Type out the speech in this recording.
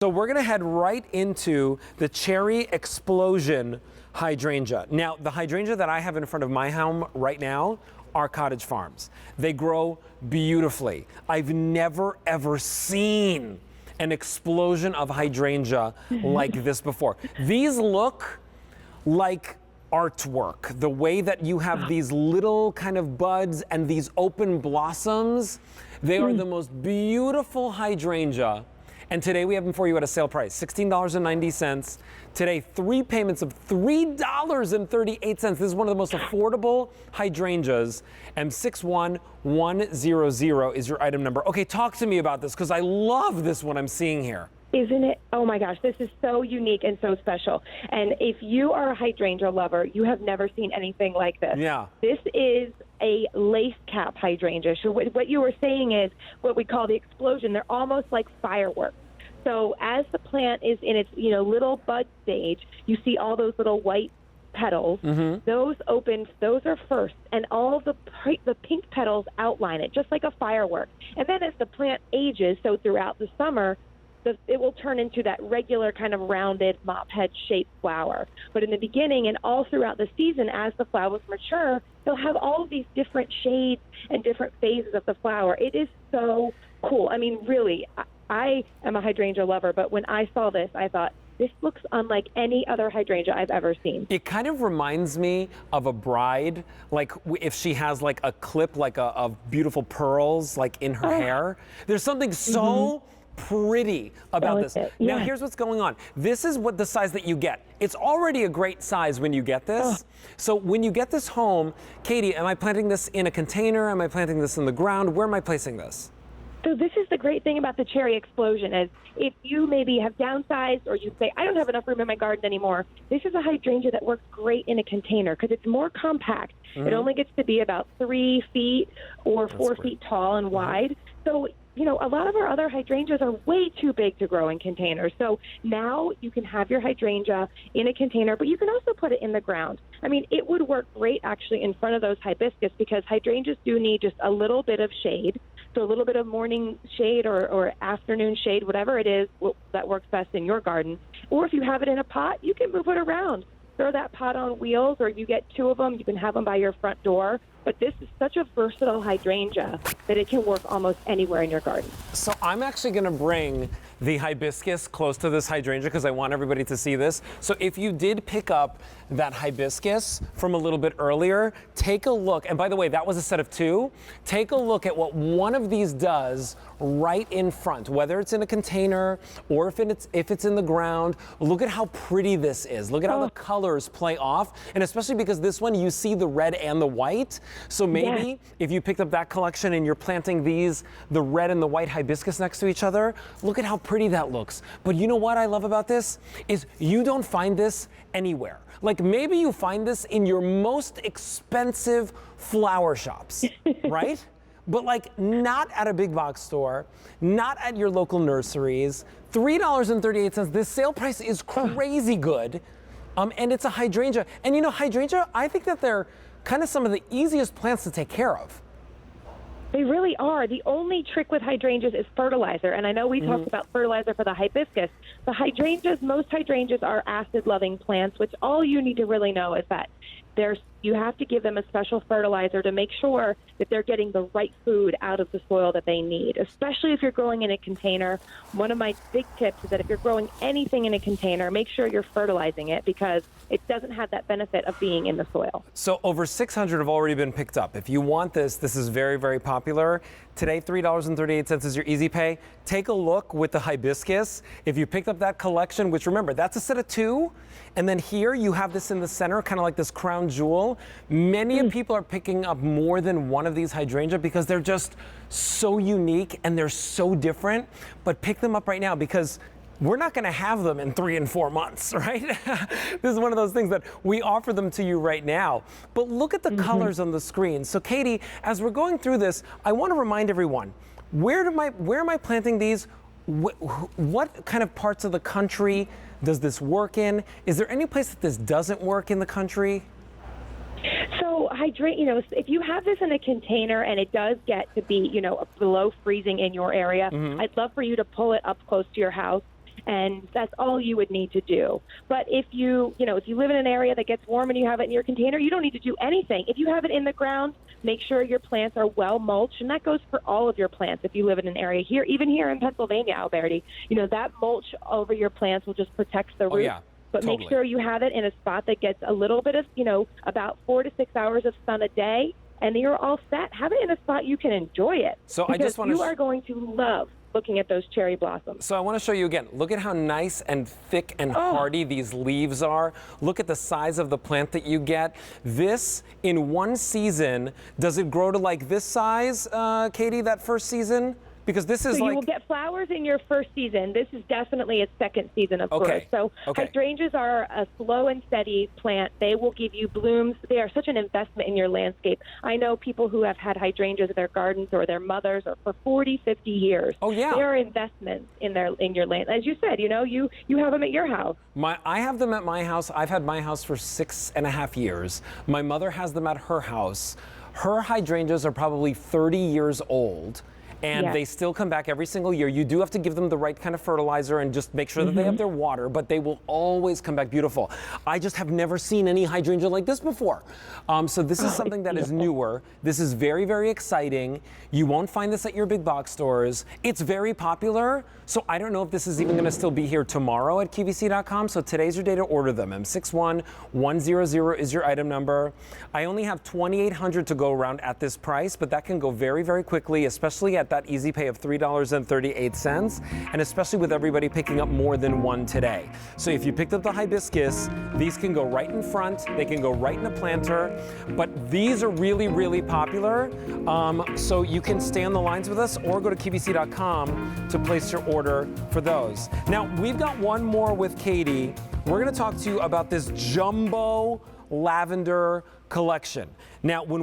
So we're gonna head right into the Cherry Explosion hydrangea. Now, the hydrangea that I have in front of my home right now are Cottage Farms. They grow beautifully. I've never ever seen an explosion of hydrangea like this before. These look like artwork. The way that you have these little kind of buds and these open blossoms, they are the most beautiful hydrangea. And today we have them for you at a sale price, $16.90. Today, 3 payments of $3.38. This is one of the most affordable hydrangeas. M61100 is your item number. Okay, talk to me about this, because I love this one I'm seeing here. Isn't it? Oh my gosh, this is so unique and so special. And if you are a hydrangea lover, you have never seen anything like this. Yeah. This is a lace cap hydrangea. So what you were saying is what we call the explosion. They're almost like fireworks. So as the plant is in its little bud stage, you see all those little white petals. Those open, those are first, and all of the pink petals outline it, just like a firework. And then as the plant ages, so throughout the summer, it will turn into that regular kind of rounded mop head shaped flower. But in the beginning and all throughout the season, as the flowers mature, they'll have all of these different shades and different phases of the flower. It is so cool. I mean, really, I am a hydrangea lover, but when I saw this, I thought, this looks unlike any other hydrangea I've ever seen. It kind of reminds me of a bride, like if she has like a clip, like of beautiful pearls, like in her hair. There's something so pretty about this. Now here's what's going on. This is what the size that you get. It's already a great size when you get this. So when you get this home, Katie, am I planting this in a container? Am I planting this in the ground? Where am I placing this? So this is the great thing about the Cherry Explosion is if you maybe have downsized or you say, I don't have enough room in my garden anymore, this is a hydrangea that works great in a container because it's more compact. It only gets to be about 3 feet or 4 feet tall and wide. So, a lot of our other hydrangeas are way too big to grow in containers. So now you can have your hydrangea in a container, but you can also put it in the ground. I mean, it would work great actually in front of those hibiscus because hydrangeas do need just a little bit of shade. So a little bit of morning shade or afternoon shade, whatever it is that works best in your garden. Or if you have it in a pot, you can move it around. Throw that pot on wheels, or you get 2 of them, you can have them by your front door. But this is such a versatile hydrangea that it can work almost anywhere in your garden. So I'm actually gonna bring the hibiscus close to this hydrangea because I want everybody to see this. So if you did pick up that hibiscus from a little bit earlier, take a look. And by the way, that was a set of 2. Take a look at what one of these does right in front, whether it's in a container or if it's in the ground. Look at how pretty this is. Look at how the colors play off. And especially because this one, you see the red and the white. So maybe if you picked up that collection and you're planting these, the red and the white hibiscus next to each other, look at how pretty that looks. But you know what I love about this is you don't find this anywhere. Like maybe you find this in your most expensive flower shops, right? But like not at a big box store, not at your local nurseries. $3.38. This sale price is crazy good. And it's a hydrangea. And hydrangea, I think that they're kind of some of the easiest plants to take care of. They really are. The only trick with hydrangeas is fertilizer. And I know we talked about fertilizer for the hibiscus. The most hydrangeas are acid-loving plants, which all you need to really know is that you have to give them a special fertilizer to make sure that they're getting the right food out of the soil that they need, especially if you're growing in a container. One of my big tips is that if you're growing anything in a container, make sure you're fertilizing it because it doesn't have that benefit of being in the soil. So over 600 have already been picked up. If you want this is very, very popular. Today, $3.38 is your easy pay. Take a look with the hibiscus. If you picked up that collection, which remember, that's a set of 2. And then here you have this in the center, kind of like this crown jewel. Many people are picking up more than one of these hydrangea because they're just so unique and they're so different. But pick them up right now because we're not going to have them in 3 and 4 months, right? This is one of those things that we offer them to you right now. But look at the colors on the screen. So Katie, as we're going through this, I want to remind everyone, where am I planting these? What kind of parts of the country does this work in? Is there any place that this doesn't work in the country? So if you have this in a container and it does get to be, below freezing in your area, I'd love for you to pull it up close to your house and that's all you would need to do. But if you live in an area that gets warm and you have it in your container, you don't need to do anything. If you have it in the ground, make sure your plants are well mulched, and that goes for all of your plants. If you live in an area here, even here in Pennsylvania, Alberti, that mulch over your plants will just protect the root. Oh, yeah. But Totally. make sure you have it in a spot that gets a little bit of, about 4 to 6 hours of sun a day, and you're all set. Have it in a spot you can enjoy it. So because I just want to you are going to love looking at those cherry blossoms. So I want to show you again. Look at how nice and thick and hardy these leaves are. Look at the size of the plant that you get. This, in one season, does it grow to like this size, Katie, that first season? Because this is so like... you will get flowers in your first season. This is definitely its second season of growth. So hydrangeas are a slow and steady plant. They will give you blooms. They are such an investment in your landscape. I know people who have had hydrangeas in their gardens or their mothers or for 40, 50 years. Oh, yeah. They are investments in your land. As you said, you have them at your house. I have them at my house. I've had my house for 6.5 years. My mother has them at her house. Her hydrangeas are probably 30 years old. And they still come back every single year. You do have to give them the right kind of fertilizer and just make sure that they have their water, but they will always come back beautiful. I just have never seen any hydrangea like this before. So this is something that is newer. This is very, very exciting. You won't find this at your big box stores. It's very popular. So I don't know if this is even gonna still be here tomorrow at QVC.com. So today's your day to order them. M61100 is your item number. I only have 2,800 to go around at this price, but that can go very, very quickly, especially at that easy pay of $3.38, and especially with everybody picking up more than one today. So if you picked up the hibiscus, these can go right in front, they can go right in a planter, but these are really, really popular. So you can stay on the lines with us or go to QVC.com to place your order for those. Now, we've got one more with Katie. We're gonna talk to you about this jumbo lavender collection. Now, when